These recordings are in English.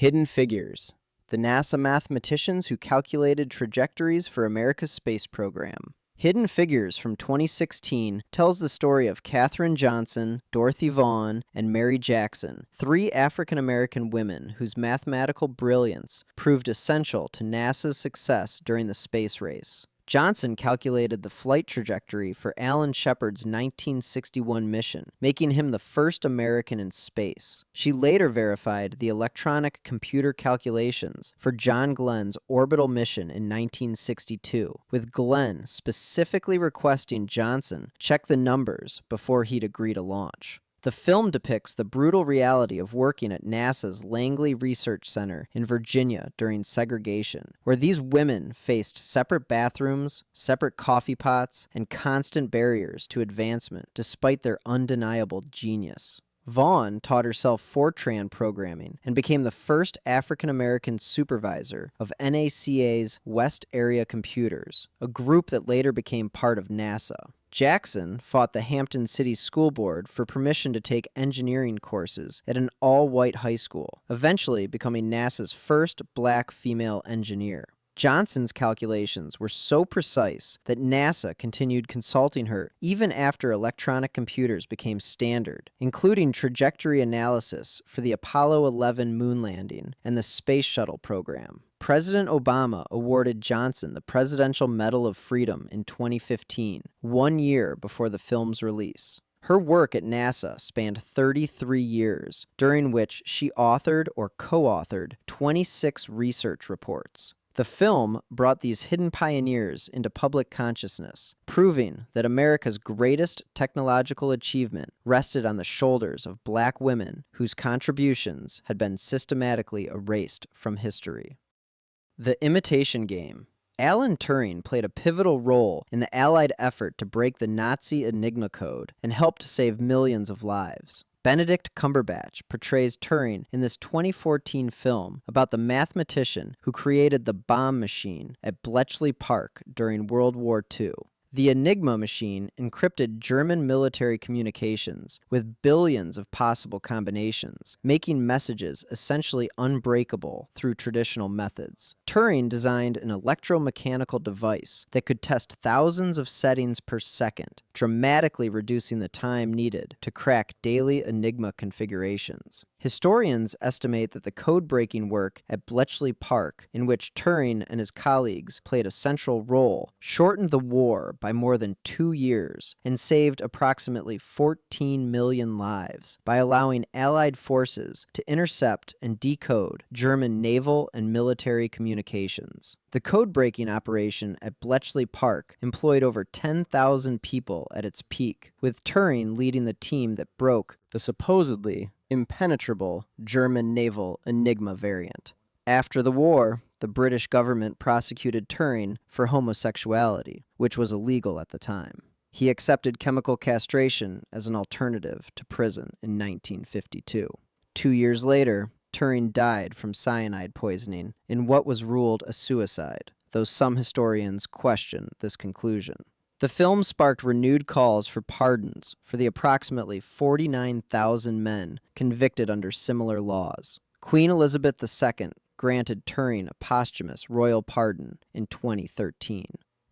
Hidden Figures, the NASA mathematicians who calculated trajectories for America's space program. Hidden Figures from 2016 tells the story of Katherine Johnson, Dorothy Vaughan, and Mary Jackson, three African-American women whose mathematical brilliance proved essential to NASA's success during the space race. Johnson calculated the flight trajectory for Alan Shepard's 1961 mission, making him the first American in space. She later verified the electronic computer calculations for John Glenn's orbital mission in 1962, with Glenn specifically requesting Johnson check the numbers before he'd agree to launch. The film depicts the brutal reality of working at NASA's Langley Research Center in Virginia during segregation, where these women faced separate bathrooms, separate coffee pots, and constant barriers to advancement despite their undeniable genius. Vaughan taught herself Fortran programming and became the first African-American supervisor of NACA's West Area Computers, a group that later became part of NASA. Jackson fought the Hampton City School Board for permission to take engineering courses at an all-white high school, eventually becoming NASA's first black female engineer. Johnson's calculations were so precise that NASA continued consulting her even after electronic computers became standard, including trajectory analysis for the Apollo 11 moon landing and the Space Shuttle program. President Obama awarded Johnson the Presidential Medal of Freedom in 2015, 1 year before the film's release. Her work at NASA spanned 33 years, during which she authored or co-authored 26 research reports. The film brought these hidden pioneers into public consciousness, proving that America's greatest technological achievement rested on the shoulders of black women whose contributions had been systematically erased from history. The Imitation Game. Alan Turing played a pivotal role in the Allied effort to break the Nazi Enigma code and helped save millions of lives. Benedict Cumberbatch portrays Turing in this 2014 film about the mathematician who created the bomb machine at Bletchley Park during World War II. The Enigma machine encrypted German military communications with billions of possible combinations, making messages essentially unbreakable through traditional methods. Turing designed an electromechanical device that could test thousands of settings per second, dramatically reducing the time needed to crack daily Enigma configurations. Historians estimate that the code-breaking work at Bletchley Park, in which Turing and his colleagues played a central role, shortened the war by more than 2 years and saved approximately 14 million lives by allowing Allied forces to intercept and decode German naval and military communications. The code-breaking operation at Bletchley Park employed over 10,000 people at its peak, with Turing leading the team that broke the supposedly impenetrable German naval Enigma variant. After the war, the British government prosecuted Turing for homosexuality, which was illegal at the time. He accepted chemical castration as an alternative to prison in 1952. 2 years later, Turing died from cyanide poisoning in what was ruled a suicide, though some historians question this conclusion. The film sparked renewed calls for pardons for the approximately 49,000 men convicted under similar laws. Queen Elizabeth II granted Turing a posthumous royal pardon in 2013.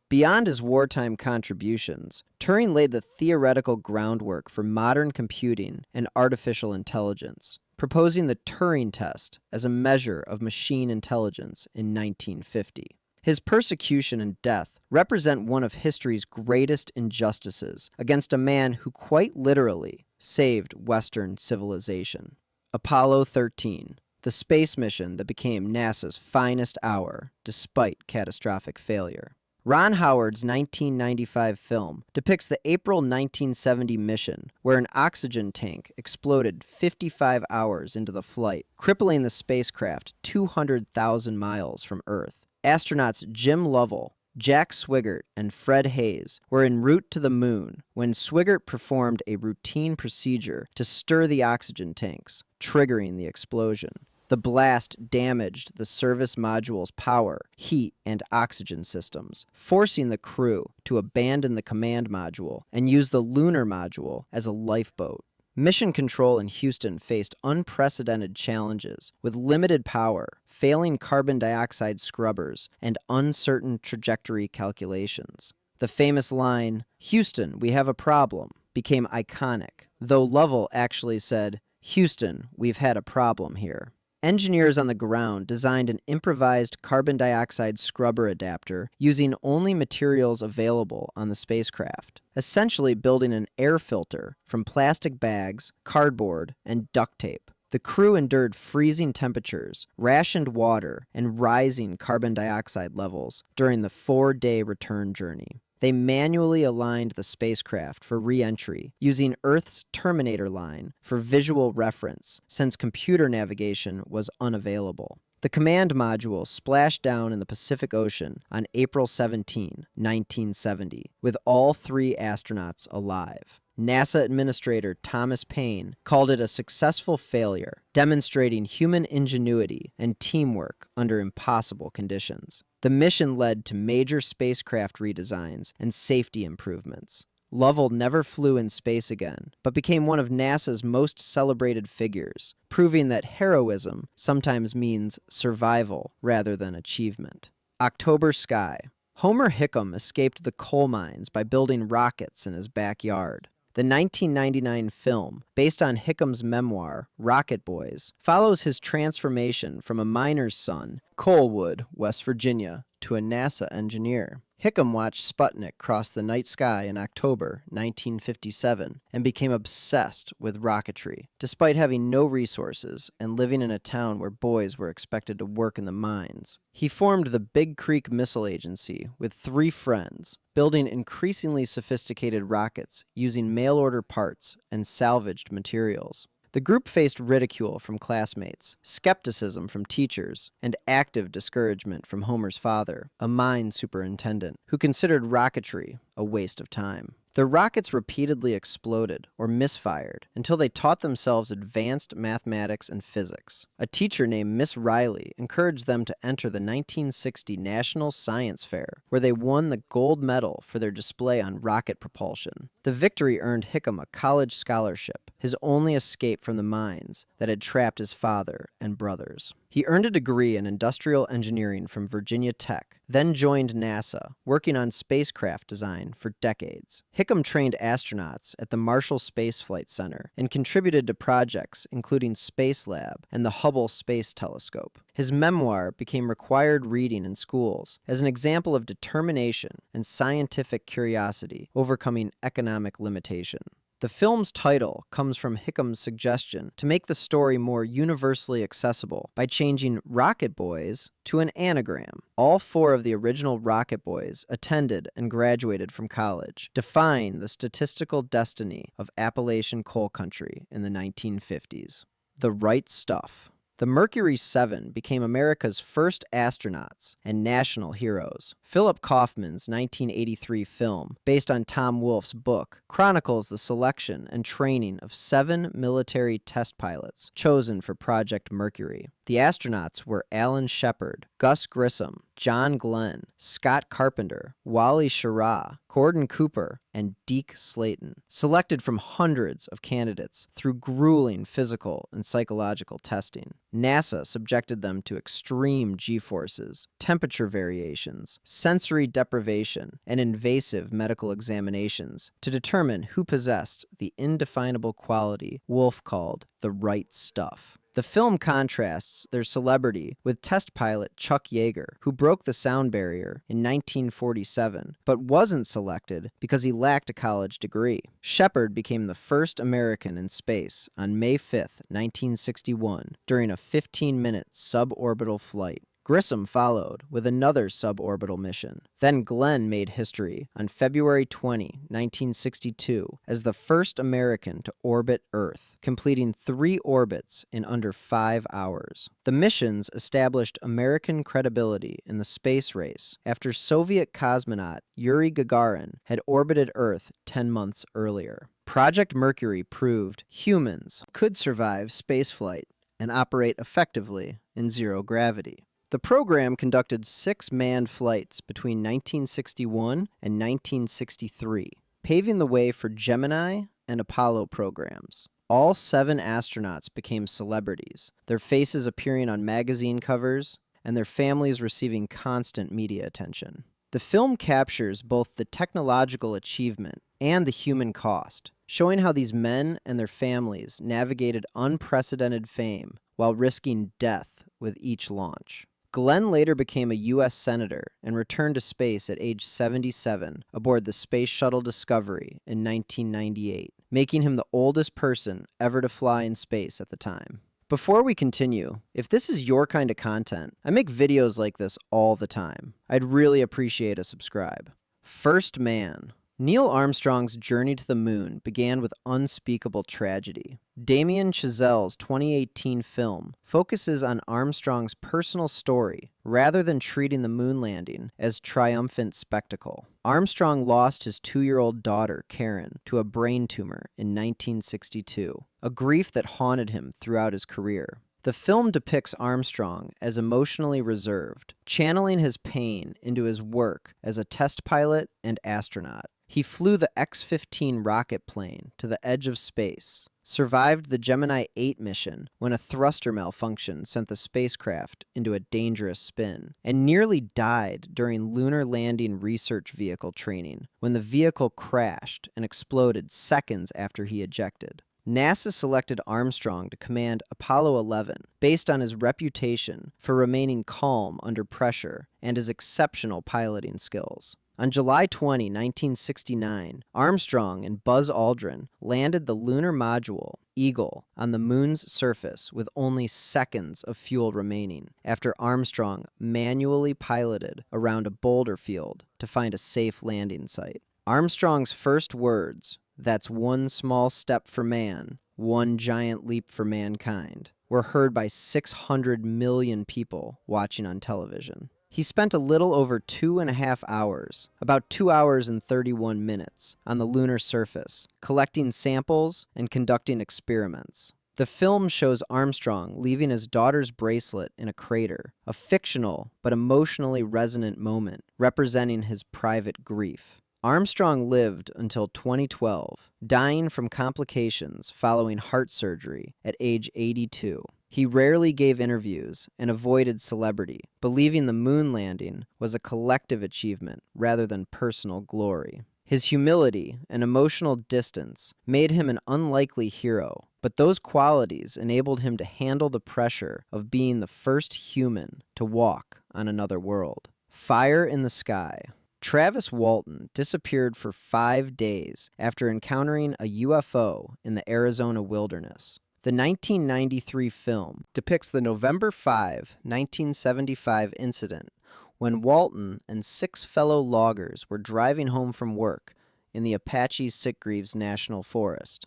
Beyond his wartime contributions, Turing laid the theoretical groundwork for modern computing and artificial intelligence, proposing the Turing test as a measure of machine intelligence in 1950. His persecution and death represent one of history's greatest injustices against a man who quite literally saved Western civilization. Apollo 13, the space mission that became NASA's finest hour despite catastrophic failure. Ron Howard's 1995 film depicts the April 1970 mission where an oxygen tank exploded 55 hours into the flight, crippling the spacecraft 200,000 miles from Earth. Astronauts Jim Lovell, Jack Swigert, and Fred Hayes were en route to the moon when Swigert performed a routine procedure to stir the oxygen tanks, triggering the explosion. The blast damaged the service module's power, heat, and oxygen systems, forcing the crew to abandon the command module and use the lunar module as a lifeboat. Mission control in Houston faced unprecedented challenges with limited power, failing carbon dioxide scrubbers, and uncertain trajectory calculations. The famous line, "Houston, we have a problem," became iconic, though Lovell actually said, "Houston, we've had a problem here." Engineers on the ground designed an improvised carbon dioxide scrubber adapter using only materials available on the spacecraft, essentially building an air filter from plastic bags, cardboard, and duct tape. The crew endured freezing temperatures, rationed water, and rising carbon dioxide levels during the 4-day return journey. They manually aligned the spacecraft for re-entry, using Earth's Terminator line for visual reference, since computer navigation was unavailable. The command module splashed down in the Pacific Ocean on April 17, 1970, with all 3 astronauts alive. NASA Administrator Thomas Paine called it a successful failure, demonstrating human ingenuity and teamwork under impossible conditions. The mission led to major spacecraft redesigns and safety improvements. Lovell never flew in space again, but became one of NASA's most celebrated figures, proving that heroism sometimes means survival rather than achievement. October sky. Homer Hickam escaped the coal mines by building rockets in his backyard. The 1999 film, based on Hickam's memoir, Rocket Boys, follows his transformation from a miner's son, Coalwood, West Virginia, to a NASA engineer. Hickam watched Sputnik cross the night sky in October 1957 and became obsessed with rocketry, despite having no resources and living in a town where boys were expected to work in the mines. He formed the Big Creek Missile Agency with 3 friends, building increasingly sophisticated rockets using mail-order parts and salvaged materials. The group faced ridicule from classmates, skepticism from teachers, and active discouragement from Homer's father, a mine superintendent, who considered rocketry a waste of time. Their rockets repeatedly exploded or misfired until they taught themselves advanced mathematics and physics. A teacher named Miss Riley encouraged them to enter the 1960 National Science Fair, where they won the gold medal for their display on rocket propulsion. The victory earned Hickam a college scholarship, his only escape from the mines that had trapped his father and brothers. He earned a degree in industrial engineering from Virginia Tech, then joined NASA, working on spacecraft design for decades. Hickam trained astronauts at the Marshall Space Flight Center and contributed to projects including Space Lab and the Hubble Space Telescope. His memoir became required reading in schools as an example of determination and scientific curiosity overcoming economic limitation. The film's title comes from Hickam's suggestion to make the story more universally accessible by changing Rocket Boys to an anagram. All 4 of the original Rocket Boys attended and graduated from college, defying the statistical destiny of Appalachian coal country in the 1950s. The Right Stuff. The Mercury 7 became America's first astronauts and national heroes. Philip Kaufman's 1983 film, based on Tom Wolfe's book, chronicles the selection and training of 7 military test pilots chosen for Project Mercury. The astronauts were Alan Shepard, Gus Grissom, John Glenn, Scott Carpenter, Wally Schirra, Gordon Cooper, and Deke Slayton, selected from hundreds of candidates through grueling physical and psychological testing. NASA subjected them to extreme G-forces, temperature variations, sensory deprivation, and invasive medical examinations to determine who possessed the indefinable quality Wolfe called the right stuff. The film contrasts their celebrity with test pilot Chuck Yeager, who broke the sound barrier in 1947, but wasn't selected because he lacked a college degree. Shepard became the first American in space on May 5, 1961, during a 15-minute suborbital flight. Grissom followed with another suborbital mission. Then Glenn made history on February 20, 1962, as the first American to orbit Earth, completing 3 orbits in under 5 hours. The missions established American credibility in the space race after Soviet cosmonaut Yuri Gagarin had orbited Earth 10 months earlier. Project Mercury proved humans could survive spaceflight and operate effectively in zero gravity. The program conducted 6 manned flights between 1961 and 1963, paving the way for Gemini and Apollo programs. All 7 astronauts became celebrities, their faces appearing on magazine covers and their families receiving constant media attention. The film captures both the technological achievement and the human cost, showing how these men and their families navigated unprecedented fame while risking death with each launch. Glenn later became a U.S. Senator and returned to space at age 77 aboard the Space Shuttle Discovery in 1998, making him the oldest person ever to fly in space at the time. Before we continue, if this is your kind of content, I make videos like this all the time. I'd really appreciate a subscribe. First Man. Neil Armstrong's journey to the moon began with unspeakable tragedy. Damien Chazelle's 2018 film focuses on Armstrong's personal story rather than treating the moon landing as triumphant spectacle. Armstrong lost his 2-year-old daughter, Karen, to a brain tumor in 1962, a grief that haunted him throughout his career. The film depicts Armstrong as emotionally reserved, channeling his pain into his work as a test pilot and astronaut. He flew the X-15 rocket plane to the edge of space, survived the Gemini 8 mission when a thruster malfunction sent the spacecraft into a dangerous spin, and nearly died during lunar landing research vehicle training when the vehicle crashed and exploded seconds after he ejected. NASA selected Armstrong to command Apollo 11 based on his reputation for remaining calm under pressure and his exceptional piloting skills. On July 20, 1969, Armstrong and Buzz Aldrin landed the lunar module, Eagle, on the moon's surface with only seconds of fuel remaining after Armstrong manually piloted around a boulder field to find a safe landing site. Armstrong's first words, "That's one small step for man, one giant leap for mankind," were heard by 600 million people watching on television. He spent a little over 2.5 hours, about 2 hours and 31 minutes, on the lunar surface, collecting samples and conducting experiments. The film shows Armstrong leaving his daughter's bracelet in a crater, a fictional but emotionally resonant moment representing his private grief. Armstrong lived until 2012, dying from complications following heart surgery at age 82. He rarely gave interviews and avoided celebrity, believing the moon landing was a collective achievement rather than personal glory. His humility and emotional distance made him an unlikely hero, but those qualities enabled him to handle the pressure of being the first human to walk on another world. Fire in the sky. Travis Walton disappeared for 5 days after encountering a UFO in the Arizona wilderness. The 1993 film depicts the November 5, 1975 incident when Walton and 6 fellow loggers were driving home from work in the Apache Sitgreaves National Forest.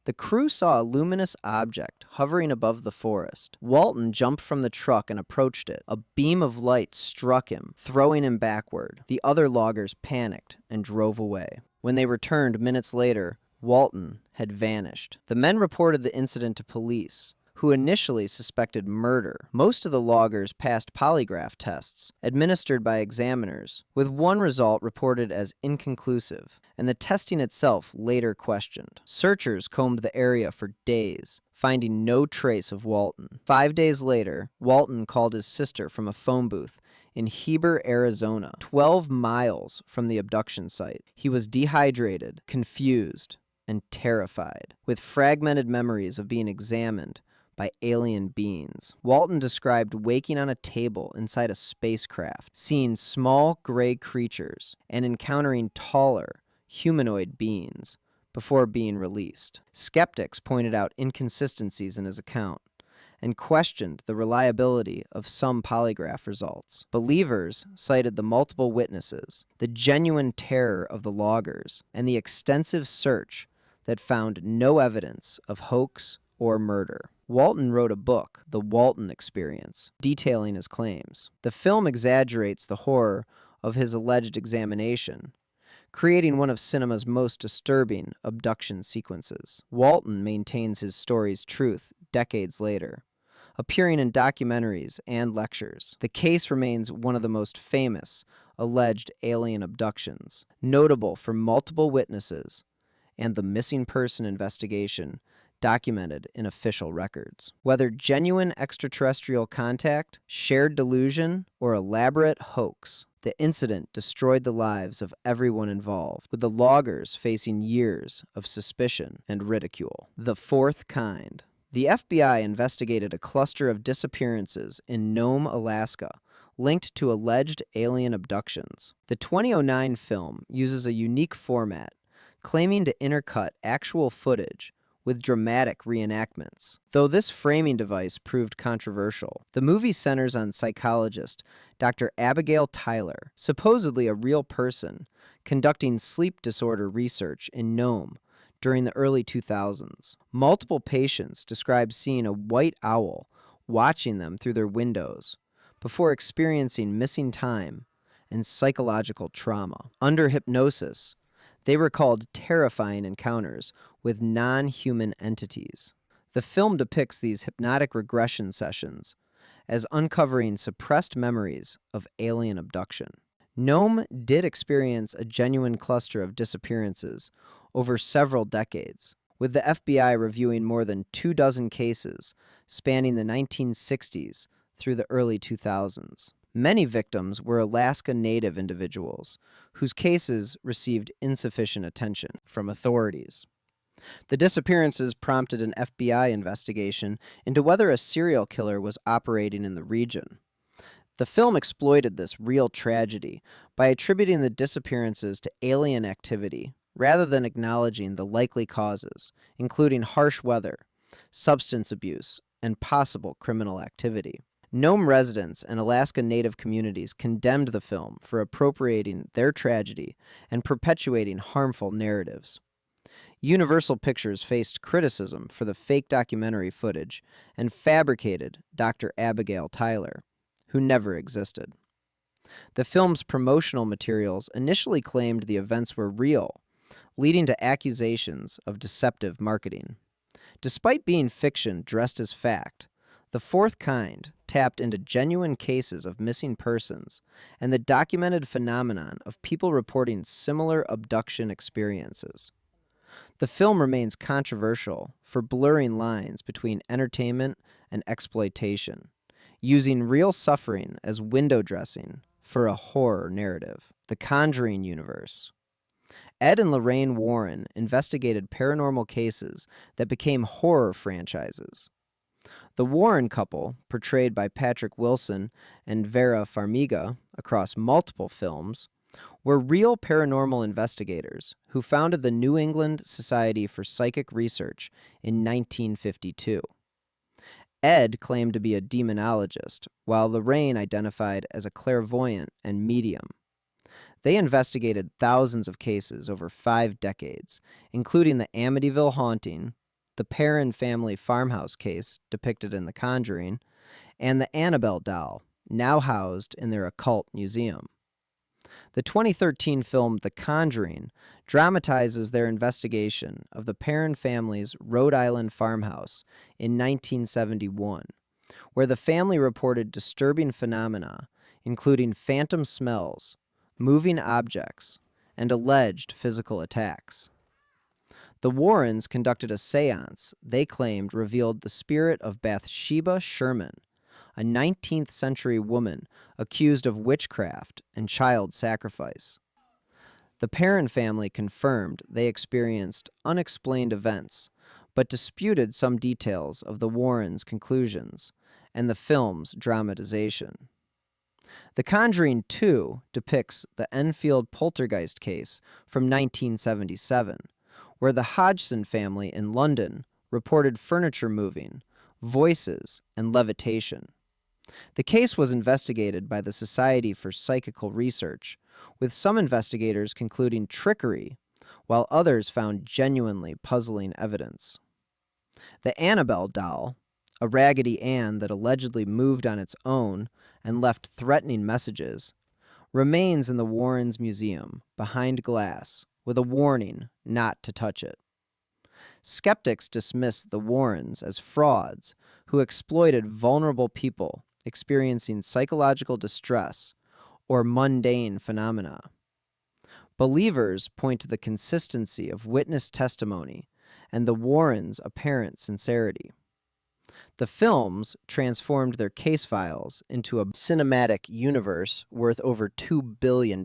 The crew saw a luminous object hovering above the forest. Walton jumped from the truck and approached it. A beam of light struck him, throwing him backward. The other loggers panicked and drove away. When they returned minutes later, Walton had vanished. The men reported the incident to police, who initially suspected murder. Most of the loggers passed polygraph tests, administered by examiners, with one result reported as inconclusive, and the testing itself later questioned. Searchers combed the area for days, finding no trace of Walton. 5 days later, Walton called his sister from a phone booth in Heber, Arizona, 12 miles from the abduction site. He was dehydrated, confused, and terrified, with fragmented memories of being examined by alien beings. Walton described waking on a table inside a spacecraft, seeing small gray creatures, and encountering taller, humanoid beings before being released. Skeptics pointed out inconsistencies in his account and questioned the reliability of some polygraph results. Believers cited the multiple witnesses, the genuine terror of the loggers, and the extensive search that found no evidence of hoax or murder. Walton wrote a book, The Walton Experience, detailing his claims. The film exaggerates the horror of his alleged examination, creating one of cinema's most disturbing abduction sequences. Walton maintains his story's truth decades later, appearing in documentaries and lectures. The case remains one of the most famous alleged alien abductions, notable for multiple witnesses and the missing person investigation documented in official records. Whether genuine extraterrestrial contact, shared delusion, or elaborate hoax, the incident destroyed the lives of everyone involved, with the loggers facing years of suspicion and ridicule. The fourth kind. The FBI investigated a cluster of disappearances in Nome, Alaska, linked to alleged alien abductions. The 2009 film uses a unique format, claiming to intercut actual footage with dramatic reenactments. Though this framing device proved controversial, the movie centers on psychologist Dr. Abigail Tyler, supposedly a real person, conducting sleep disorder research in Nome during the early 2000s. Multiple patients described seeing a white owl watching them through their windows before experiencing missing time and psychological trauma. Under hypnosis, they recalled terrifying encounters with non-human entities. The film depicts these hypnotic regression sessions as uncovering suppressed memories of alien abduction. Nome did experience a genuine cluster of disappearances over several decades, with the FBI reviewing more than 24 cases spanning the 1960s through the early 2000s. Many victims were Alaska Native individuals whose cases received insufficient attention from authorities. The disappearances prompted an FBI investigation into whether a serial killer was operating in the region. The film exploited this real tragedy by attributing the disappearances to alien activity rather than acknowledging the likely causes, including harsh weather, substance abuse, and possible criminal activity. Nome residents and Alaska Native communities condemned the film for appropriating their tragedy and perpetuating harmful narratives. Universal Pictures faced criticism for the fake documentary footage and fabricated Dr. Abigail Tyler, who never existed. The film's promotional materials initially claimed the events were real, leading to accusations of deceptive marketing. Despite being fiction dressed as fact, The Fourth Kind tapped into genuine cases of missing persons and the documented phenomenon of people reporting similar abduction experiences. The film remains controversial for blurring lines between entertainment and exploitation, using real suffering as window dressing for a horror narrative. The Conjuring universe. Ed and Lorraine Warren investigated paranormal cases that became horror franchises. The Warren couple, portrayed by Patrick Wilson and Vera Farmiga across multiple films, were real paranormal investigators who founded the New England Society for Psychic Research in 1952. Ed claimed to be a demonologist, while Lorraine identified as a clairvoyant and medium. They investigated thousands of cases over 5 decades, including the Amityville haunting, the Perrin family farmhouse case depicted in The Conjuring, and the Annabelle doll, now housed in their occult museum. The 2013 film The Conjuring dramatizes their investigation of the Perrin family's Rhode Island farmhouse in 1971, where the family reported disturbing phenomena, including phantom smells, moving objects, and alleged physical attacks. The Warrens conducted a seance they claimed revealed the spirit of Bathsheba Sherman, a 19th century woman accused of witchcraft and child sacrifice. The Perrin family confirmed they experienced unexplained events, but disputed some details of the Warrens' conclusions and the film's dramatization. The Conjuring 2 depicts the Enfield poltergeist case from 1977, where the Hodgson family in London reported furniture moving, voices, and levitation. The case was investigated by the Society for Psychical Research, with some investigators concluding trickery, while others found genuinely puzzling evidence. The Annabelle doll, a Raggedy Ann that allegedly moved on its own and left threatening messages, remains in the Warrens Museum behind glass with a warning not to touch it. Skeptics dismiss the Warrens as frauds who exploited vulnerable people experiencing psychological distress or mundane phenomena. Believers point to the consistency of witness testimony and the Warrens' apparent sincerity. The films transformed their case files into a cinematic universe worth over $2 billion,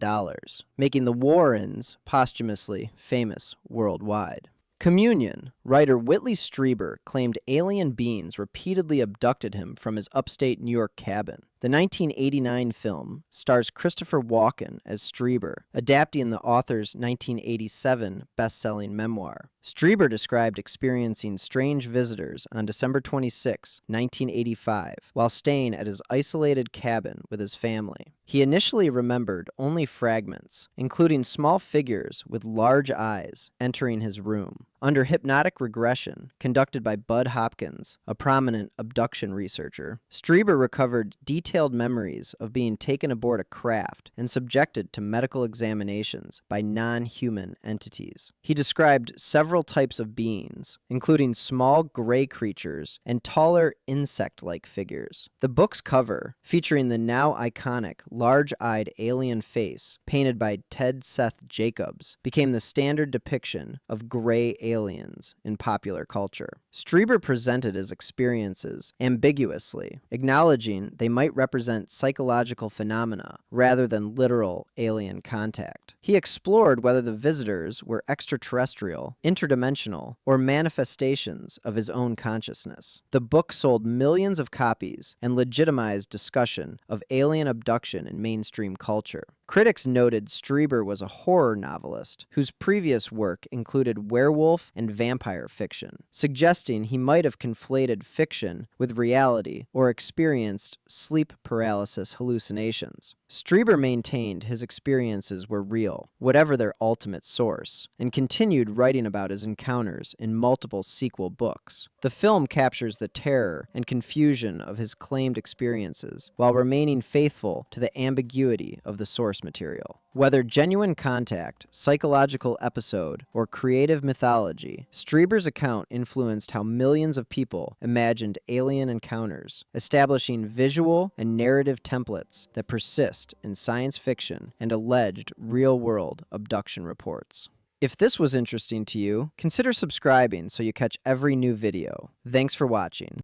making the Warrens posthumously famous worldwide. Communion. Writer Whitley Strieber claimed alien beings repeatedly abducted him from his upstate New York cabin. The 1989 film stars Christopher Walken as Strieber, adapting the author's 1987 best-selling memoir. Strieber described experiencing strange visitors on December 26, 1985, while staying at his isolated cabin with his family. He initially remembered only fragments, including small figures with large eyes entering his room. Under hypnotic regression, conducted by Bud Hopkins, a prominent abduction researcher, Strieber recovered detailed memories of being taken aboard a craft and subjected to medical examinations by non-human entities. He described several types of beings, including small gray creatures and taller insect-like figures. The book's cover, featuring the now iconic large-eyed alien face painted by Ted Seth Jacobs, became the standard depiction of gray aliens in popular culture. Strieber presented his experiences ambiguously, acknowledging they might represent psychological phenomena rather than literal alien contact. He explored whether the visitors were extraterrestrial, interdimensional, or manifestations of his own consciousness. The book sold millions of copies and legitimized discussion of alien abduction in mainstream culture. Critics noted Strieber was a horror novelist whose previous work included werewolf and vampire fiction, suggesting he might have conflated fiction with reality or experienced sleep paralysis hallucinations. Strieber maintained his experiences were real, whatever their ultimate source, and continued writing about his encounters in multiple sequel books. The film captures the terror and confusion of his claimed experiences while remaining faithful to the ambiguity of the source material. Whether genuine contact, psychological episode, or creative mythology, Strieber's account influenced how millions of people imagined alien encounters, establishing visual and narrative templates that persist in science fiction and alleged real-world abduction reports. If this was interesting to you, consider subscribing so you catch every new video. Thanks for watching.